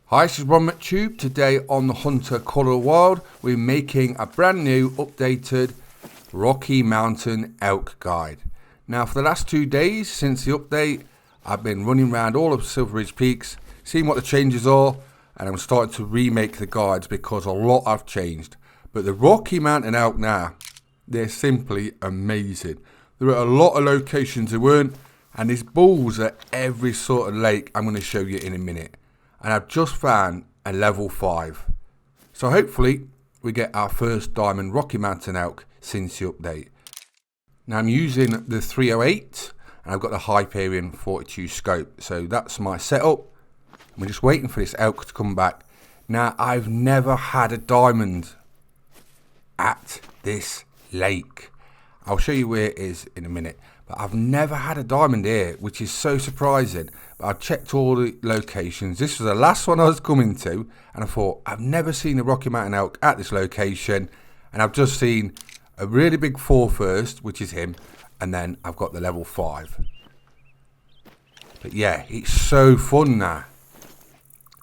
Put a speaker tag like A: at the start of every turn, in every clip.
A: Hi, this is Ron McTube. Today on the Hunter Call of the Wild, we're making a brand new updated Rocky Mountain elk guide. Now, for the last 2 days since the update, I've been running around all of Silver Ridge Peaks, seeing what the changes are, and I'm starting to remake the guides because a lot have changed. But the Rocky Mountain elk now, they're simply amazing. There are a lot of locations there weren't, and there's bulls at every sort of lake I'm going to show you in a minute. And I've just found a level 5. So hopefully we get our first diamond Rocky Mountain elk since the update. Now I'm using the 308 and I've got the Hyperion 42 scope. So that's my setup. We're just waiting for this elk to come back. Now I've never had a diamond at this lake. I'll show you where it is in a minute. But I've never had a diamond here, which is so surprising. But I checked all the locations. This was the last one I was coming to, and I thought, I've never seen a Rocky Mountain elk at this location. And I've just seen a really big 4 first, which is him, and then I've got the level 5. But yeah, it's so fun now.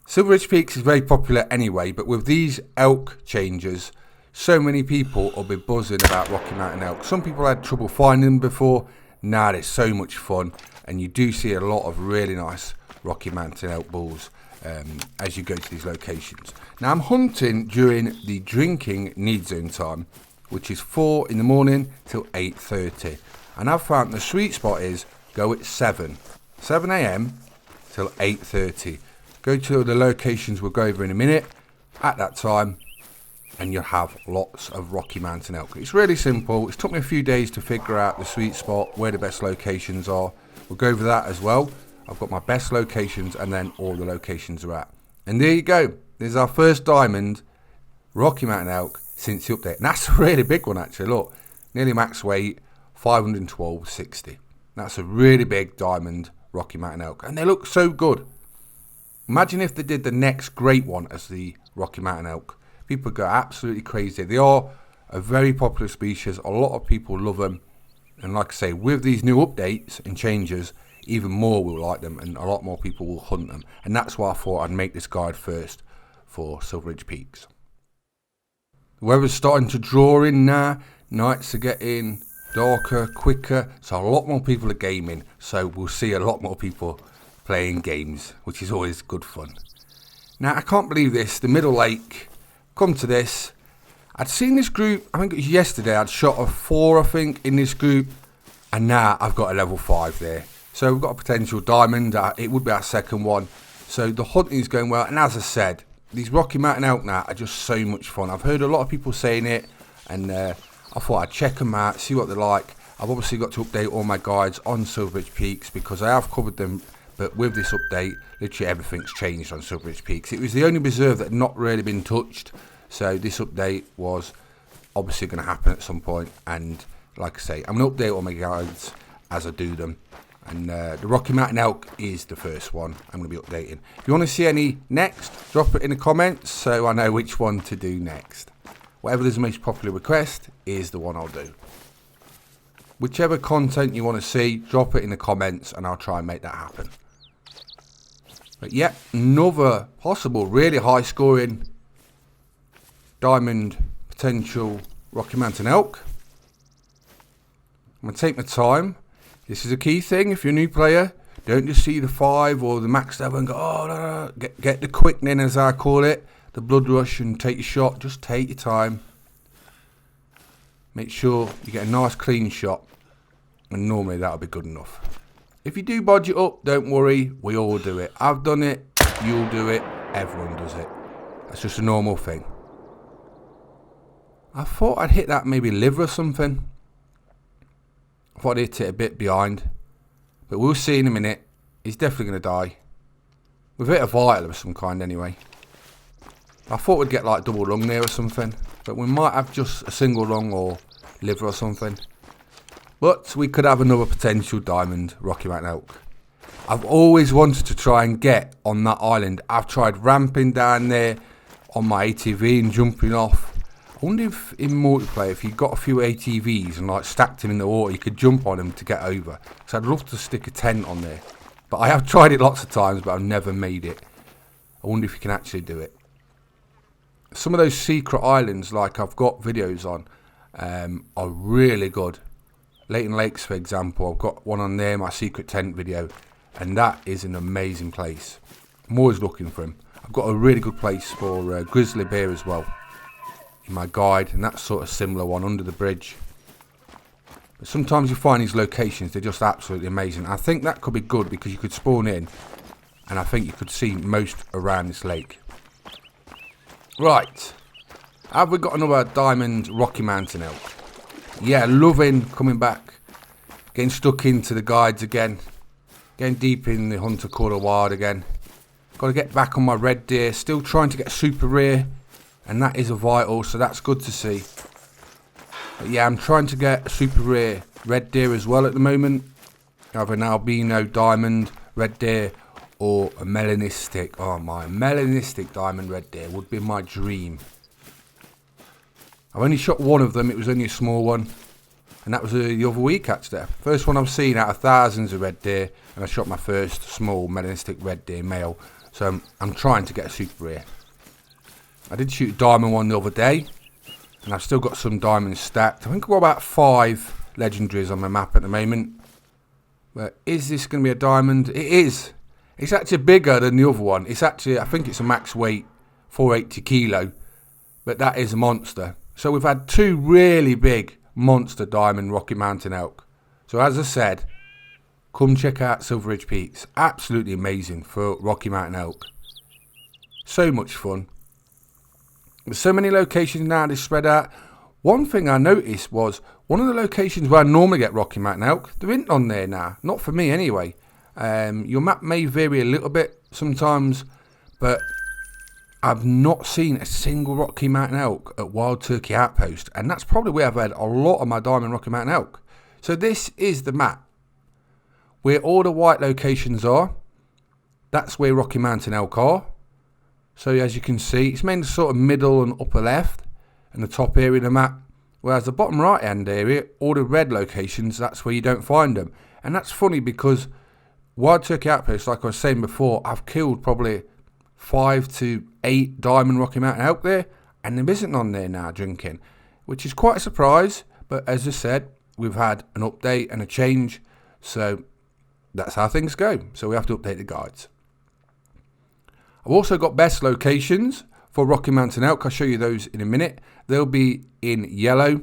A: Silver Ridge Peaks is very popular anyway, but with these elk changes, so many people will be buzzing about Rocky Mountain elk. Some people had trouble finding them before. Now they're so much fun, and you do see a lot of really nice Rocky Mountain elk bulls as you go to these locations. Now I'm hunting during the drinking need zone time, which is 4 in the morning till 8:30, and I've found the sweet spot is go at 7 a.m. till 8:30. Go to the locations we'll go over in a minute at that time, and you'll have lots of Rocky Mountain elk. It's really simple. It's took me a few days to figure out the sweet spot, where the best locations are. We'll go over that as well. I've got my best locations and then all the locations are at. And there you go. There's our first diamond Rocky Mountain elk since the update. And that's a really big one actually. Look, nearly max weight, 512.60. That's a really big diamond Rocky Mountain elk. And they look so good. Imagine if they did the next great one as the Rocky Mountain elk. People go absolutely crazy. They are a very popular species. A lot of people love them. And like I say, with these new updates and changes, even more will like them and a lot more people will hunt them. And that's why I thought I'd make this guide first for Silver Ridge Peaks. The weather's starting to draw in now. Nights are getting darker, quicker. So a lot more people are gaming. So we'll see a lot more people playing games, which is always good fun. Now I can't believe this. The Middle Lake... Come to this. I'd seen this group, I think it was yesterday, I'd shot a 4 I think in this group, and now I've got a level 5 there. So we've got a potential diamond, it would be our second one. So the hunting is going well, and as I said, these Rocky Mountain elk now are just so much fun. I've heard a lot of people saying it, and I thought I'd check them out, see what they're like. I've obviously got to update all my guides on Silver Ridge Peaks because I have covered them. But with this update, literally everything's changed on Silver Ridge Peaks. It was the only reserve that had not really been touched. So this update was obviously going to happen at some point. And like I say, I'm going to update all my guides as I do them. And the Rocky Mountain elk is the first one I'm going to be updating. If you want to see any next, drop it in the comments so I know which one to do next. Whatever is the most popular request is the one I'll do. Whichever content you want to see, drop it in the comments and I'll try and make that happen. But yeah, another possible really high scoring diamond potential Rocky Mountain elk. I'm going to take my time. This is a key thing. If you're a new player, don't just see the 5 or the max level and go, oh, no. Get the quickening as I call it, the blood rush, and take your shot. Just take your time. Make sure you get a nice clean shot, and normally that'll be good enough. If you do budget up, don't worry, we all do it. I've done it, you'll do it, everyone does it. That's just a normal thing. I thought I'd hit that maybe liver or something. I thought I'd hit it a bit behind. But we'll see in a minute. He's definitely going to die. We've hit a vital of some kind anyway. I thought we'd get like double lung there or something. But we might have just a single lung or liver or something. But we could have another potential diamond Rocky Mountain elk. I've always wanted to try and get on that island. I've tried ramping down there on my ATV and jumping off. I wonder if in multiplayer, if you got a few ATVs and like stacked them in the water, you could jump on them to get over. So I'd love to stick a tent on there. But I have tried it lots of times, but I've never made it. I wonder if you can actually do it. Some of those secret islands, like I've got videos on, are really good. Leighton Lakes, for example, I've got one on there, my secret tent video, and that is an amazing place. I'm always looking for them. I've got a really good place for grizzly bear as well in my guide, and that's sort of similar one under the bridge. But sometimes you find these locations, they're just absolutely amazing. I think that could be good because you could spawn in, and I think you could see most around this lake. Right, have we got another diamond Rocky Mountain elk? Yeah, loving coming back, getting stuck into the guides again, getting deep in the Hunter Quarter Wild again. Got to get back on my red deer, still trying to get super rare, and that is a vital, so that's good to see. But yeah, I'm trying to get a super rare red deer as well at the moment. Either an albino diamond red deer or a melanistic. Oh my, melanistic diamond red deer would be my dream. I've only shot one of them, it was only a small one, and that was the other week actually. First one I've seen out of thousands of red deer, and I shot my first small melanistic red deer male. So I'm trying to get a super rare. I did shoot a diamond one the other day, and I've still got some diamonds stacked. I think I've got about 5 legendaries on my map at the moment. But is this going to be a diamond? It is. It's actually bigger than the other one. It's actually, I think it's a max weight, 480 kilo. But that is a monster. So we've had 2 really big monster diamond Rocky Mountain elk. So as I said, come check out Silver Ridge Peaks. Absolutely amazing for Rocky Mountain elk. So much fun. There's so many locations now they spread out. One thing I noticed was one of the locations where I normally get Rocky Mountain elk, there isn't on there now. Not for me anyway. Your map may vary a little bit sometimes, but I've not seen a single Rocky Mountain elk at Wild Turkey Outpost, and that's probably where I've had a lot of my diamond Rocky Mountain elk. So this is the map where all the white locations are. That's where Rocky Mountain elk are. So as you can see, it's mainly sort of middle and upper left and the top area of the map. Whereas the bottom right hand area, all the red locations, that's where you don't find them. And that's funny because Wild Turkey Outpost, like I was saying before, I've killed probably 5 to 8 diamond Rocky Mountain elk there, and there isn't on there now drinking, which is quite a surprise. But as I said, we've had an update and a change, so that's how things go. So we have to update the guides. I've also got best locations for Rocky Mountain elk. I'll show you those in a minute. They'll be in yellow,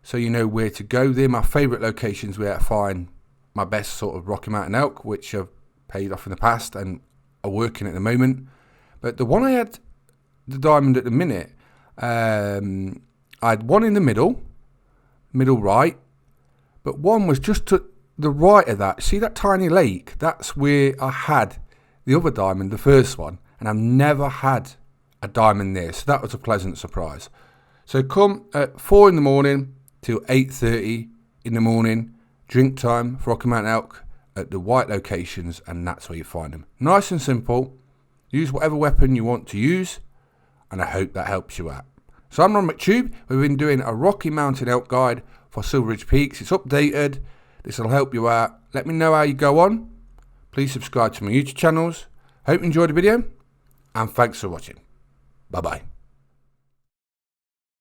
A: so you know where to go. They're my favourite locations where I find my best sort of Rocky Mountain elk, which have paid off in the past and are working at the moment. But the one I had, the diamond at the minute, I had one in the middle right, but one was just to the right of that. See that tiny lake? That's where I had the other diamond, the first one, and I've never had a diamond there, so that was a pleasant surprise. So come at 4 in the morning till 8:30 in the morning, drink time for Rocky Mountain elk at the white locations, and that's where you find them. Nice and simple. Use whatever weapon you want to use, and I hope that helps you out. So I'm Ron McTube. We've been doing a Rocky Mountain elk guide for Silver Ridge Peaks. It's updated. This will help you out. Let me know how you go on. Please subscribe to my YouTube channels. Hope you enjoyed the video, and thanks for watching. Bye bye.